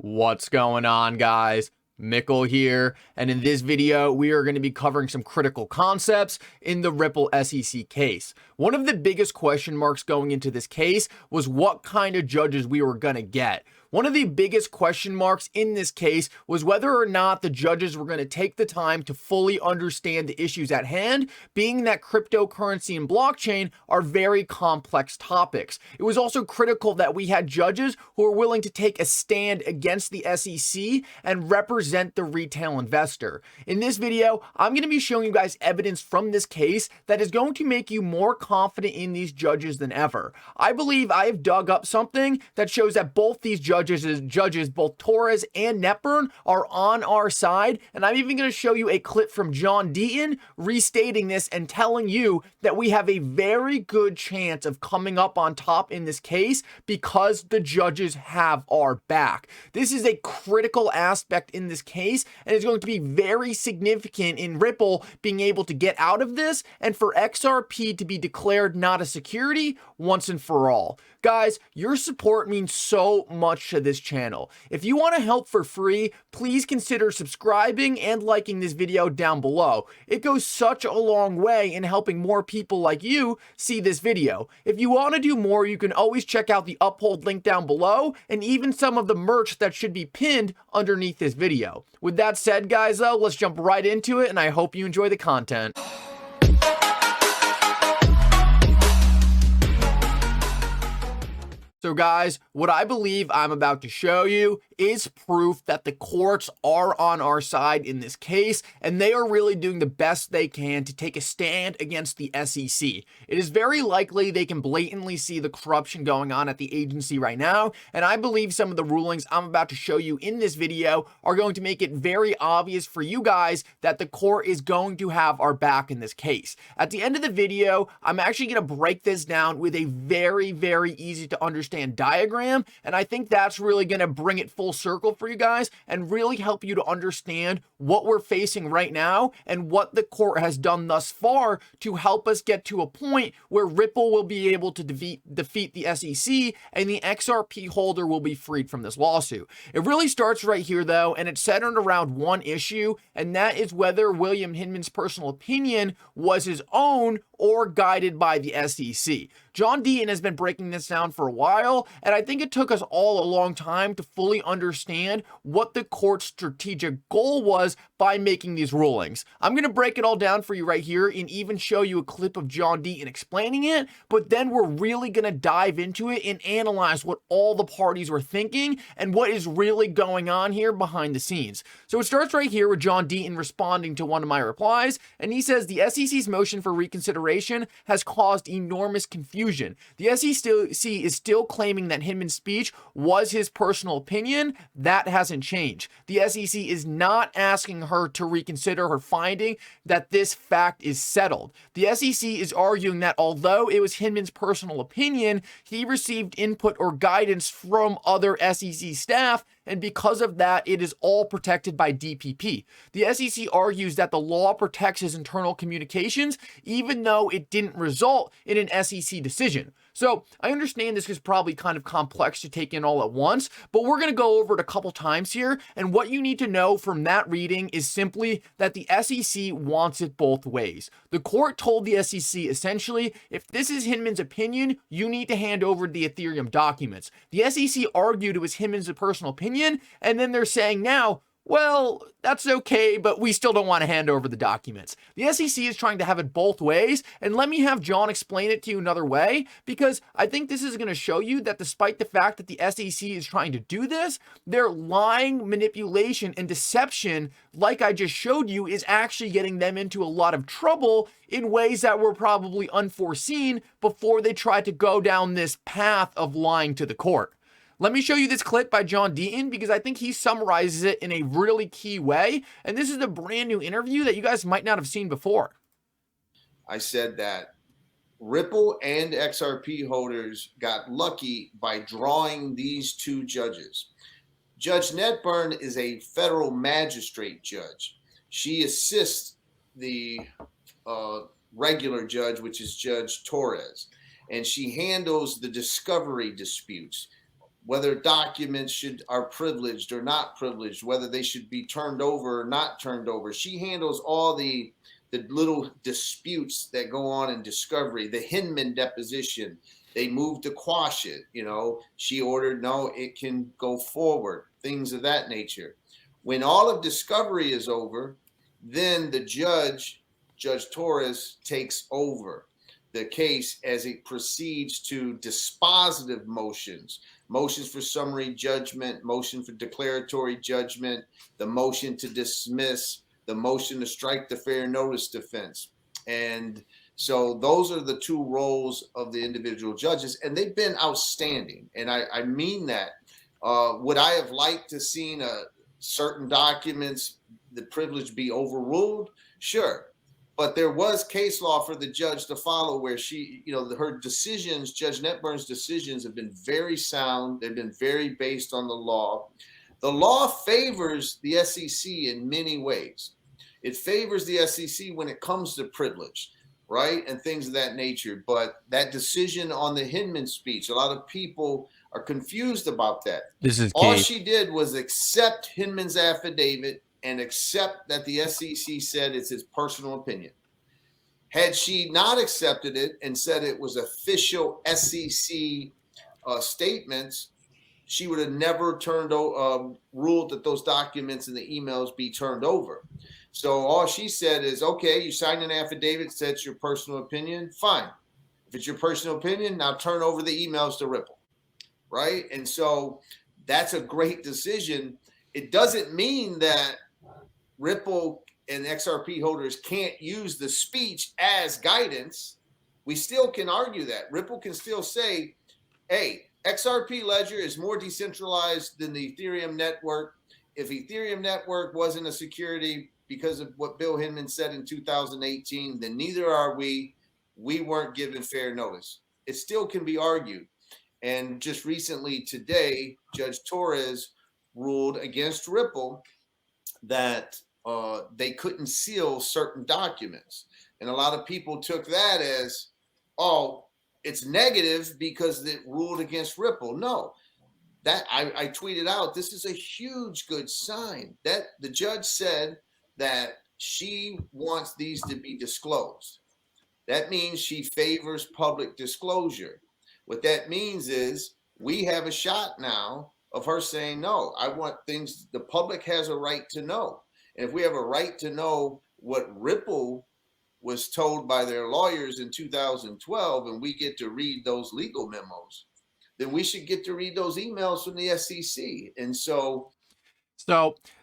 What's going on, guys? Mickle here, and in this video we are going to be covering some critical concepts in the Ripple SEC case. One of the biggest question marks going into this case was what kind of judges we were going to get. One of the biggest question marks in this case was whether or not the judges were going to take the time to fully understand the issues at hand, being that cryptocurrency and blockchain are very complex topics. It was also critical that we had judges who were willing to take a stand against the SEC and represent the retail investor. In this video, I'm going to be showing you guys evidence from this case that is going to make you more confident in these judges than ever. I believe I have dug up something that shows that both these judges, both Torres and Netburn, are on our side, and I'm even going to show you a clip from John Deaton restating this and telling you that we have a very good chance of coming up on top in this case because the judges have our back. This is a critical aspect in this case, and it's going to be very significant in Ripple being able to get out of this and for XRP to be declared not a security once and for all. Guys, your support means so much to this channel. If you want to help for free, please consider subscribing and liking this video down below. It goes such a long way in helping more people like you see this video. If you want to do more, you can always check out the Uphold link down below and even some of the merch that should be pinned underneath this video. With that said, guys, though, let's jump right into it, and I hope you enjoy the content. So guys, what I believe I'm about to show you is proof that the courts are on our side in this case, and they are really doing the best they can to take a stand against the SEC. It is very likely they can blatantly see the corruption going on at the agency right now, and I believe some of the rulings I'm about to show you in this video are going to make it very obvious for you guys that the court is going to have our back in this case. At the end of the video, I'm actually going to break this down with a very, very easy to understand diagram, and I think that's really going to bring it full circle for you guys and really help you to understand what we're facing right now and what the court has done thus far to help us get to a point where Ripple will be able to defeat the SEC and the XRP holder will be freed from this lawsuit. It really starts right here though, and it's centered around one issue, and that is whether William Hinman's personal opinion was his own or guided by the SEC. John Deaton has been breaking this down for a while, and I think it took us all a long time to fully understand what the court's strategic goal was by making these rulings. I'm going to break it all down for you right here and even show you a clip of John Deaton explaining it, but then we're really going to dive into it and analyze what all the parties were thinking and what is really going on here behind the scenes. So it starts right here with John Deaton responding to one of my replies, and he says the SEC's motion for reconsideration has caused enormous confusion. The SEC is still claiming that Hinman's speech was his personal opinion. That hasn't changed. The SEC is not asking her to reconsider her finding that this fact is settled. The SEC is arguing that although it was Hinman's personal opinion, he received input or guidance from other SEC staff, and because of that, it is all protected by DPP. The SEC argues that the law protects his internal communications, even though it didn't result in an SEC decision. So I understand this is probably kind of complex to take in all at once, but we're going to go over it a couple times here. And what you need to know from that reading is simply that the SEC wants it both ways. The court told the SEC essentially, if this is Hinman's opinion, you need to hand over the Ethereum documents. The SEC argued it was Hinman's personal opinion, and then they're saying now, well, that's okay, but we still don't want to hand over the documents. The SEC is trying to have it both ways, and let me have John explain it to you another way, because I think this is going to show you that despite the fact that the SEC is trying to do this, their lying, manipulation, and deception, like I just showed you, is actually getting them into a lot of trouble in ways that were probably unforeseen before they tried to go down this path of lying to the court. Let me show you this clip by John Deaton because I think he summarizes it in a really key way. And this is a brand new interview that you guys might not have seen before. I said that Ripple and XRP holders got lucky by drawing these two judges. Judge Netburn is a federal magistrate judge. She assists the regular judge, which is Judge Torres, and she handles the discovery disputes. whether documents are privileged or not privileged, whether they should be turned over or not turned over. She handles all the little disputes that go on in discovery. The Hinman deposition, they moved to quash it. She ordered, no, it can go forward, things of that nature. When all of discovery is over, then the Judge Torres, takes over the case as it proceeds to dispositive motions for summary judgment, motion for declaratory judgment, the motion to dismiss, the motion to strike the fair notice defense. And so those are the two roles of the individual judges, and they've been outstanding. And I mean that. Would I have liked to seen certain documents, the privilege be overruled? Sure. But there was case law for the judge to follow where her decisions, Judge Netburn's decisions, have been very sound. They've been very based on the law. The law favors the SEC in many ways. It favors the SEC when it comes to privilege, right? And things of that nature. But that decision on the Hinman speech, a lot of people are confused about that. This is all key. she did was accept Hinman's affidavit and accept that the SEC said it's his personal opinion. Had she not accepted it and said it was official SEC statements, she would have never ruled that those documents and the emails be turned over. So all she said is, okay, you signed an affidavit, said it's your personal opinion, fine. If it's your personal opinion, now turn over the emails to Ripple, right? And so that's a great decision. It doesn't mean that Ripple and XRP holders can't use the speech as guidance. We still can argue that. Ripple can still say, hey, XRP ledger is more decentralized than the Ethereum network. If Ethereum network wasn't a security because of what Bill Hinman said in 2018, then neither are we. We weren't given fair notice. It still can be argued. And just recently today, Judge Torres ruled against Ripple that they couldn't seal certain documents. And a lot of people took that as, oh, it's negative because it ruled against Ripple. No, that I tweeted out, this is a huge good sign that the judge said that she wants these to be disclosed. That means she favors public disclosure. What that means is we have a shot now of her saying, no, I want things, the public has a right to know. And if we have a right to know what Ripple was told by their lawyers in 2012, and we get to read those legal memos, then we should get to read those emails from the SEC. And so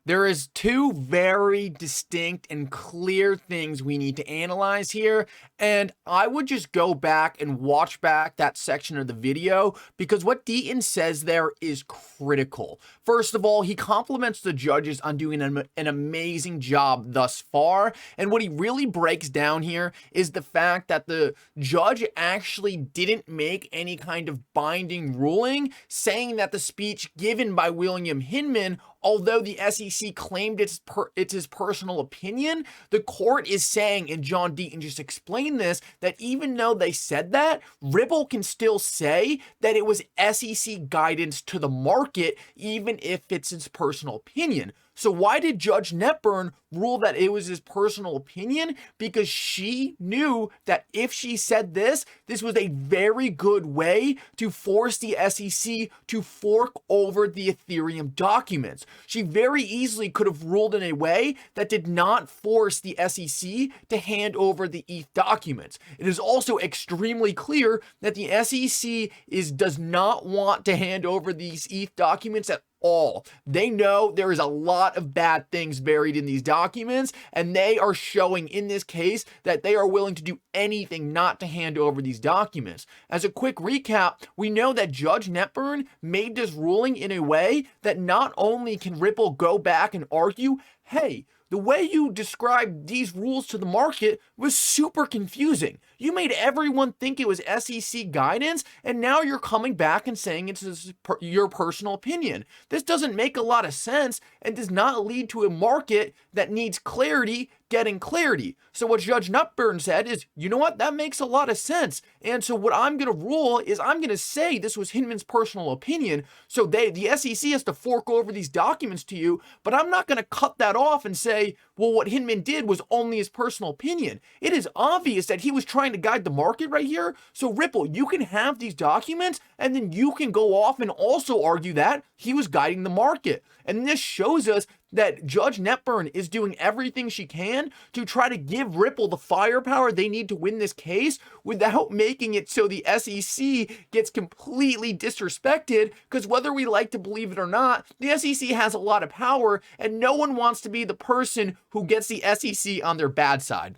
there is two very distinct and clear things we need to analyze here. And I would just go back and watch back that section of the video because what Deaton says there is critical. First of all, he compliments the judges on doing an amazing job thus far. And what he really breaks down here is the fact that the judge actually didn't make any kind of binding ruling saying that the speech given by William Hinman, although the SEC claimed it's his personal opinion, the court is saying, and John Deaton just explained this, that even though they said that, Ripple can still say that it was SEC guidance to the market, even if it's his personal opinion. So why did Judge Netburn rule that it was his personal opinion? Because she knew that if she said this was a very good way to force the SEC to fork over the Ethereum documents. She very easily could have ruled in a way that did not force the SEC to hand over the ETH documents. It is also extremely clear that the SEC does not want to hand over these ETH documents at all. They know there is a lot of bad things buried in these documents, and they are showing in this case that they are willing to do anything not to hand over these documents. As a quick recap, we know that Judge Netburn made this ruling in a way that not only can Ripple go back and argue, hey, the way you described these rules to the market was super confusing. You made everyone think it was SEC guidance, and now you're coming back and saying it's your personal opinion. This doesn't make a lot of sense and does not lead to a market that needs clarity getting clarity. So what Judge Nutburn said is, you know what, that makes a lot of sense. And so what I'm going to rule is I'm going to say this was Hinman's personal opinion. So the SEC has to fork over these documents to you, but I'm not going to cut that off and say, well, what Hinman did was only his personal opinion. It is obvious that he was trying to guide the market right here. So Ripple, you can have these documents and then you can go off and also argue that he was guiding the market. And this shows us that Judge Nutburn is doing everything she can to try to give Ripple the firepower they need to win this case without making it so the SEC gets completely disrespected, because whether we like to believe it or not, the SEC has a lot of power and no one wants to be the person who gets the SEC on their bad side.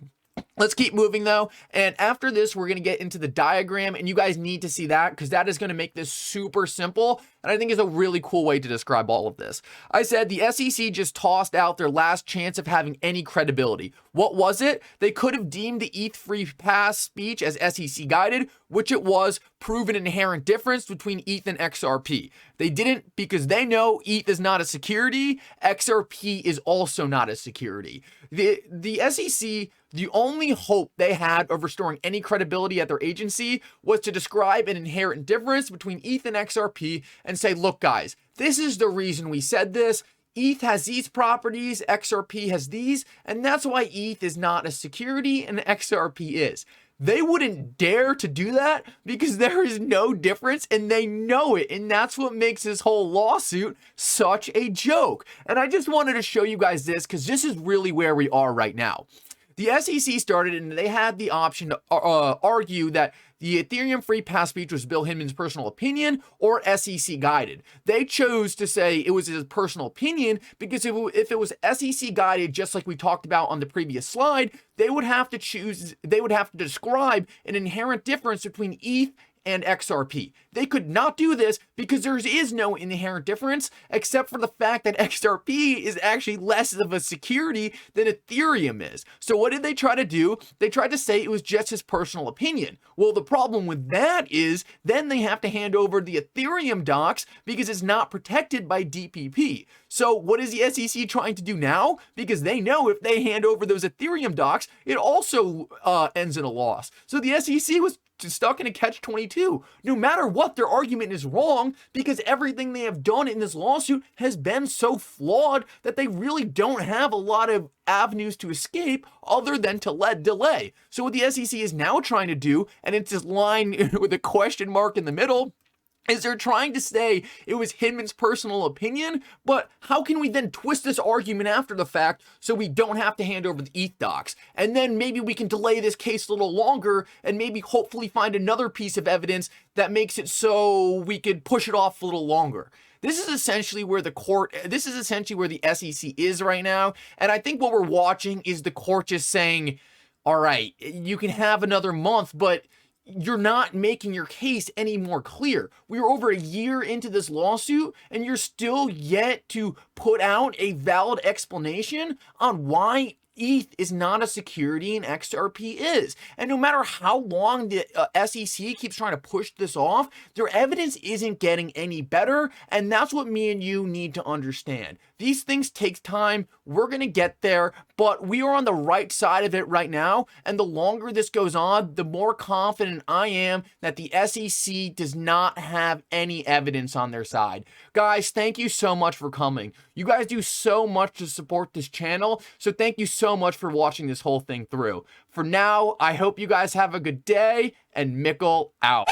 Let's keep moving though, and after this we're going to get into the diagram, and you guys need to see that because that is going to make this super simple, and I think is a really cool way to describe all of this. I said the SEC just tossed out their last chance of having any credibility. What was it? They could have deemed the ETH free pass speech as SEC guided, which it was, prove an inherent difference between ETH and XRP. They didn't because they know ETH is not a security, XRP is also not a security. The SEC, the only hope they had of restoring any credibility at their agency was to describe an inherent difference between ETH and XRP and say, look guys, this is the reason we said this. ETH has these properties, XRP has these, and that's why ETH is not a security and XRP is. They wouldn't dare to do that because there is no difference and they know it. And that's what makes this whole lawsuit such a joke. And I just wanted to show you guys this because this is really where we are right now. The SEC started and they had the option to argue that the Ethereum free pass speech was Bill Hinman's personal opinion or SEC guided. They chose to say it was his personal opinion because if it was SEC guided, just like we talked about on the previous slide, they would have to describe an inherent difference between ETH and XRP. They could not do this because there is no inherent difference except for the fact that XRP is actually less of a security than Ethereum is. So what did they try to do? They tried to say it was just his personal opinion. Well, the problem with that is then they have to hand over the Ethereum docs because it's not protected by DPP. So what is the SEC trying to do now? Because they know if they hand over those Ethereum docs, it also ends in a loss. So the SEC was stuck in a catch-22. No matter what, their argument is wrong because everything they have done in this lawsuit has been so flawed that they really don't have a lot of avenues to escape other than to let delay. So what the SEC is now trying to do, and it's this line with a question mark in the middle, is they're trying to say it was Hinman's personal opinion, but how can we then twist this argument after the fact so we don't have to hand over the ETH docs? And then maybe we can delay this case a little longer and maybe hopefully find another piece of evidence that makes it so we could push it off a little longer. This is essentially where the SEC is right now. And I think what we're watching is the court just saying, all right, you can have another month, but you're not making your case any more clear. We are over a year into this lawsuit and you're still yet to put out a valid explanation on why ETH is not a security and XRP is. And no matter how long the SEC keeps trying to push this off, their evidence isn't getting any better. And that's what me and you need to understand. These things take time. We're going to get there, but we are on the right side of it right now. And the longer this goes on, the more confident I am that the SEC does not have any evidence on their side. Guys, thank you so much for coming. You guys do so much to support this channel. So thank you so much for watching this whole thing through. For now, I hope you guys have a good day, and Mickle out.